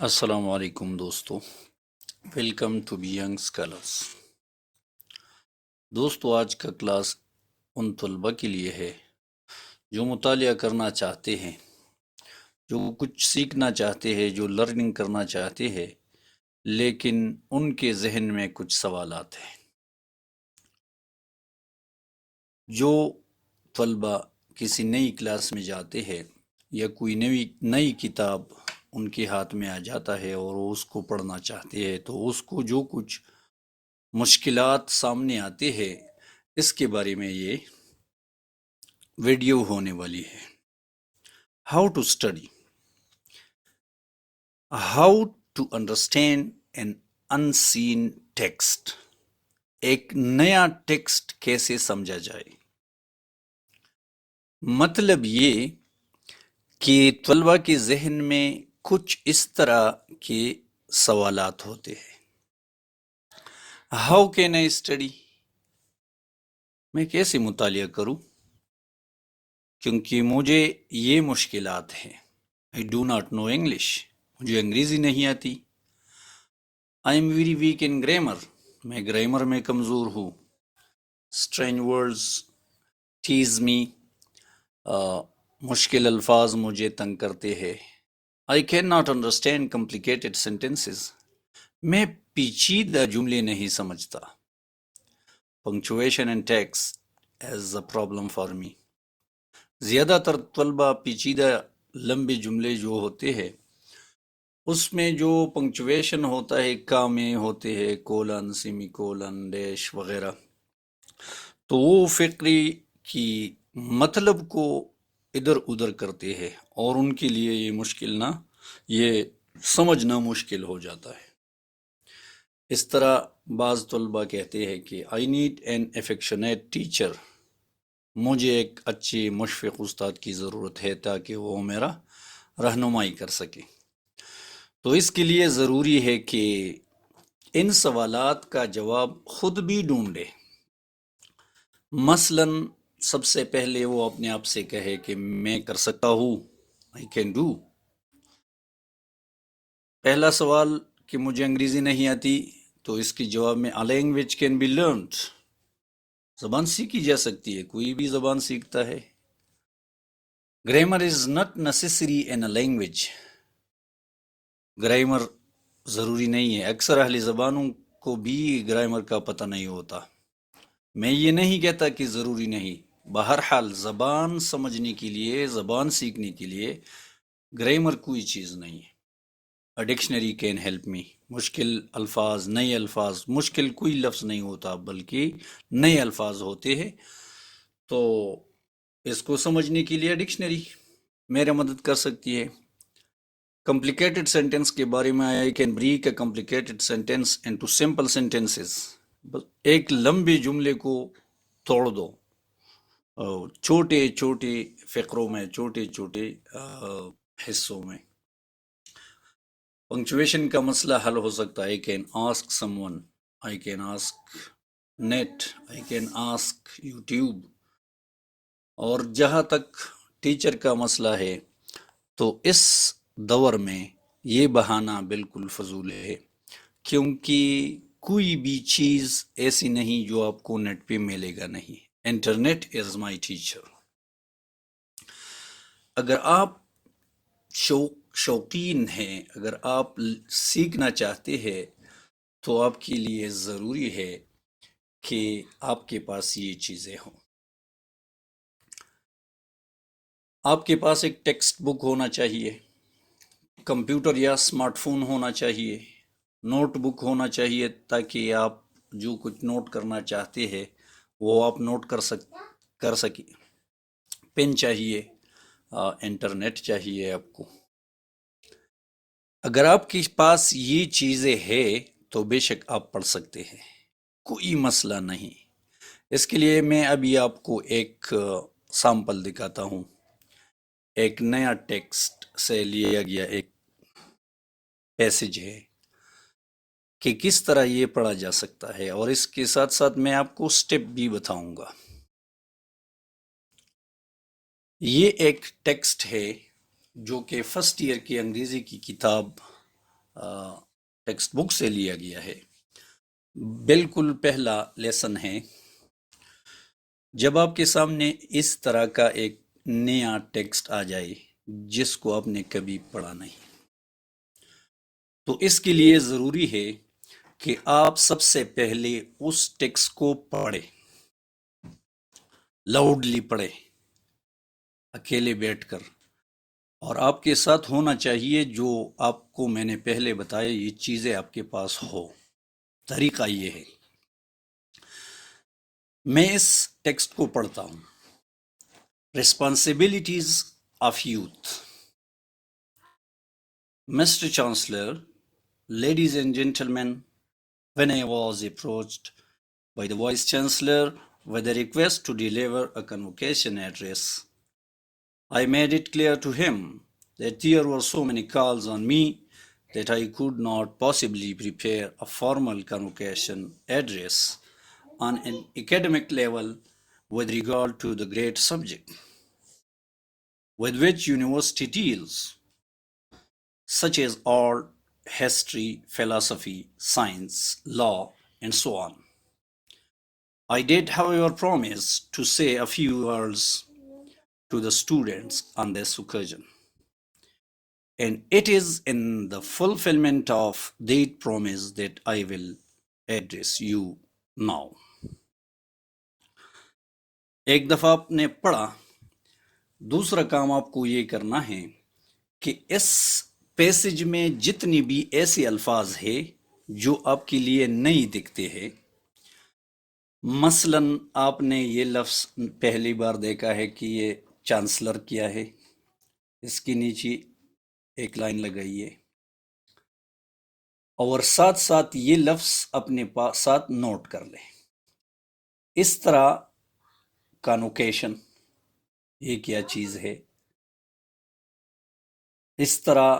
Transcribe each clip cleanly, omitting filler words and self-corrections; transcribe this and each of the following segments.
السلام علیکم دوستو، welcome to be young scholars. دوستو، آج کا کلاس ان طلبہ کے لیے ہے جو مطالعہ کرنا چاہتے ہیں، جو کچھ سیکھنا چاہتے ہیں، جو لرننگ کرنا چاہتے ہیں، لیکن ان کے ذہن میں کچھ سوالات ہیں۔ جو طلبہ کسی نئی کلاس میں جاتے ہیں یا کوئی نئی کتاب ان کے ہاتھ میں آ جاتا ہے اور وہ اس کو پڑھنا چاہتے ہیں، تو اس کو جو کچھ مشکلات سامنے آتے ہیں، اس کے بارے میں یہ ویڈیو ہونے والی ہے۔ How to study, how to understand an unseen text, ایک نیا ٹیکسٹ کیسے سمجھا جائے۔ مطلب یہ کہ طلبہ کے ذہن میں کچھ اس طرح کے سوالات ہوتے ہیں۔ ہاؤ کین آئی اسٹڈی، میں کیسے مطالعہ کروں کیونکہ مجھے یہ مشکلات ہیں۔ I do not know English، مجھے انگریزی نہیں آتی۔ I am very weak in grammar، میں گرامر میں کمزور ہوں۔ Strange words tease me، مشکل الفاظ مجھے تنگ کرتے ہیں۔ I cannot understand complicated sentences، میں پیچیدہ جملے نہیں سمجھتا۔ Punctuation and text is a problem for me، زیادہ تر طلبہ پیچیدہ لمبے جملے جو ہوتے ہیں اس میں جو پنکچویشن ہوتا ہے، کامے ہوتے ہیں، کولن، سیمی کولن، ڈیش وغیرہ، تو وہ فقری کی مطلب کو ادھر ادھر کرتے ہیں اور ان کے لیے یہ سمجھنا مشکل ہو جاتا ہے۔ اس طرح بعض طلبہ کہتے ہیں کہ I need an affectionate teacher، مجھے ایک اچھی مشفق استاد کی ضرورت ہے تاکہ وہ میرا رہنمائی کر سکے۔ تو اس کے لیے ضروری ہے کہ ان سوالات کا جواب خود بھی ڈھونڈے۔ مثلا سب سے پہلے وہ اپنے آپ سے کہے کہ میں کر سکتا ہوں، I can do۔ پہلا سوال کہ مجھے انگریزی نہیں آتی، تو اس کے جواب میں A language can be learned، زبان سیکھی جا سکتی ہے، کوئی بھی زبان سیکھتا ہے۔ Grammar is not necessary in a language، grammar ضروری نہیں ہے، اکثر اہل زبانوں کو بھی گرامر کا پتہ نہیں ہوتا۔ میں یہ نہیں کہتا کہ ضروری نہیں، بہرحال زبان سمجھنے کے لیے، زبان سیکھنے کے لیے گرامر کوئی چیز نہیں ہے۔ A dictionary can help me، مشکل الفاظ، نئے الفاظ، مشکل کوئی لفظ نہیں ہوتا بلکہ نئے الفاظ ہوتے ہیں، تو اس کو سمجھنے کے لیے ڈکشنری میرا مدد کر سکتی ہے۔ کمپلیکیٹڈ سینٹنس کے بارے میں I can break a complicated sentence into simple sentences، ایک لمبے جملے کو توڑ دو چھوٹے چھوٹے فقروں میں، چھوٹے چھوٹے حصوں میں۔ پنکچویشن کا مسئلہ حل ہو سکتا ہے۔ I can ask someone، I can ask net، I can ask YouTube۔ اور جہاں تک ٹیچر کا مسئلہ ہے تو اس دور میں یہ بہانہ بالکل فضول ہے، کیونکہ کوئی بھی چیز ایسی نہیں جو آپ کو نیٹ پہ ملے گا نہیں۔ Internet is my teacher. اگر آپ شوقین ہیں، اگر آپ سیکھنا چاہتے ہیں، تو آپ کے لیے ضروری ہے کہ آپ کے پاس یہ چیزیں ہوں۔ آپ کے پاس ایک ٹیکسٹ بک ہونا چاہیے، کمپیوٹر یا اسمارٹ فون ہونا چاہیے، نوٹ بک ہونا چاہیے تاکہ آپ جو کچھ نوٹ کرنا چاہتے ہیں وہ آپ نوٹ کر سکیں۔ پین چاہیے، انٹرنیٹ چاہیے آپ کو۔ اگر آپ کے پاس یہ چیزیں ہیں تو بے شک آپ پڑھ سکتے ہیں، کوئی مسئلہ نہیں۔ اس کے لیے میں ابھی آپ کو ایک سامپل دکھاتا ہوں۔ ایک نیا ٹیکسٹ سے لیا گیا ایک پیسج ہے کہ کس طرح یہ پڑھا جا سکتا ہے، اور اس کے ساتھ ساتھ میں آپ کو سٹیپ بھی بتاؤں گا۔ یہ ایک ٹیکسٹ ہے جو کہ فرسٹ ایئر کی انگریزی کی کتاب ٹیکسٹ بک سے لیا گیا ہے۔ بالکل پہلا لیسن ہے، جب آپ کے سامنے اس طرح کا ایک نیا ٹیکسٹ آ جائے جس کو آپ نے کبھی پڑھا نہیں، تو اس کے لیے ضروری ہے کہ آپ سب سے پہلے اس ٹیکسٹ کو پڑھیں، لاؤڈلی پڑھیں، اکیلے بیٹھ کر، اور آپ کے ساتھ ہونا چاہیے جو آپ کو میں نے پہلے بتایا، یہ چیزیں آپ کے پاس ہو۔ طریقہ یہ ہے، میں اس ٹیکسٹ کو پڑھتا ہوں۔ Responsibilities of youth. Mr. Chancellor, ladies and gentlemen, when I was approached by the Vice Chancellor with a request to deliver a convocation address, I made it clear to him that there were so many calls on me that I could not possibly prepare a formal convocation address on an academic level with regard to the great subject with which university deals, such as art, history, philosophy, science, law, and so on. I did, however, promise to say a few words to the students on this occasion, and it is in the fulfillment of that promise that I will address you now. ایک دفعہ آپ نے پڑھا، دوسرا کام آپ کو یہ کرنا ہے کہ اس پیسج میں جتنی بھی ایسے الفاظ ہیں جو آپ کے لیے نہیں دکھتے ہیں، مثلا آپ نے یہ لفظ پہلی بار دیکھا ہے کہ یہ چانسلر کیا ہے، اس کے نیچے ایک لائن لگائیے، اور ساتھ ساتھ یہ لفظ اپنے ساتھ نوٹ کر لیں۔ اس طرح کانوکیشن یہ کیا چیز ہے، اس طرح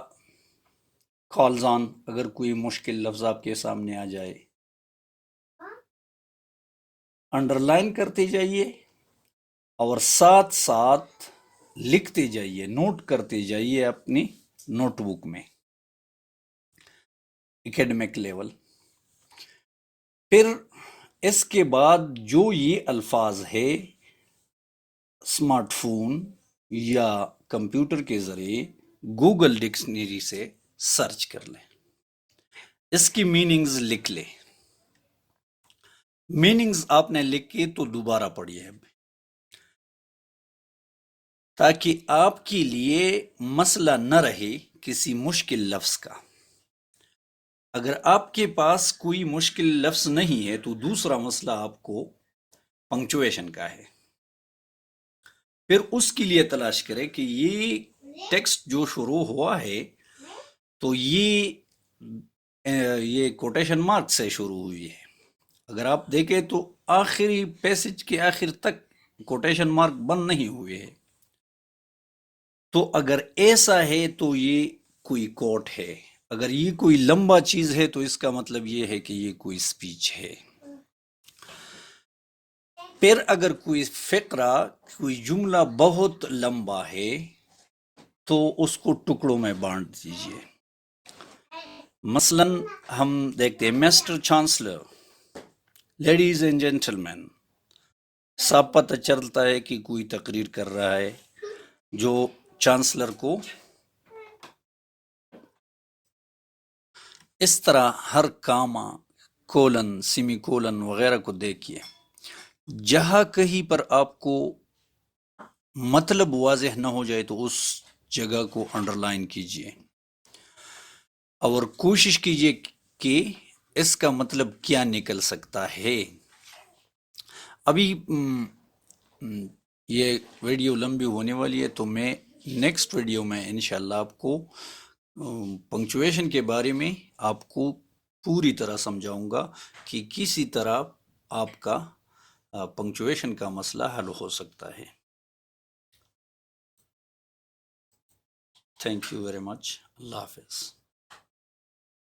کالز آن، اگر کوئی مشکل لفظ آپ کے سامنے آ جائے، انڈر لائن کرتے جائیے اور ساتھ ساتھ لکھتے جائیے، نوٹ کرتے جائیے اپنی نوٹ بک میں، اکیڈمک لیول۔ پھر اس کے بعد جو یہ الفاظ ہے اسمارٹ فون یا کمپیوٹر کے ذریعے گوگل ڈکشنری سے سرچ کر لیں، اس کی میننگز لکھ لیں۔ میننگز آپ نے لکھ کے تو دوبارہ پڑھیے تاکہ آپ کے لیے مسئلہ نہ رہے کسی مشکل لفظ کا۔ اگر آپ کے پاس کوئی مشکل لفظ نہیں ہے تو دوسرا مسئلہ آپ کو پنکچویشن کا ہے، پھر اس کے لیے تلاش کریں کہ یہ ٹیکسٹ جو شروع ہوا ہے تو یہ کوٹیشن مارک سے شروع ہوئی ہے۔ اگر آپ دیکھیں تو آخری پیسج کے آخر تک کوٹیشن مارک بند نہیں ہوئے ہیں، تو اگر ایسا ہے تو یہ کوئی کوٹ ہے، اگر یہ کوئی لمبا چیز ہے تو اس کا مطلب یہ ہے کہ یہ کوئی سپیچ ہے۔ پھر اگر کوئی فقرہ، کوئی جملہ بہت لمبا ہے تو اس کو ٹکڑوں میں بانٹ دیجیے۔ مثلا ہم دیکھتے ہیں mister chancellor, ladies and gentlemen, صاف پتہ چلتا ہے کہ کوئی تقریر کر رہا ہے جو چانسلر کو اس طرح ہر کاما، کولن، سیمی کولن وغیرہ کو دیکھیے، جہاں کہیں پر آپ کو مطلب واضح نہ ہو جائے تو اس جگہ کو انڈر لائن کیجیے اور کوشش کیجیے کہ اس کا مطلب کیا نکل سکتا ہے۔ ابھی یہ ویڈیو لمبی ہونے والی ہے تو میں نیکسٹ ویڈیو میں انشاءاللہ آپ کو پنکچویشن کے بارے میں آپ کو پوری طرح سمجھاؤں گا کہ کسی طرح آپ کا پنکچویشن کا مسئلہ حل ہو سکتا ہے۔ تھینک یو ویری مچ، اللہ حافظ۔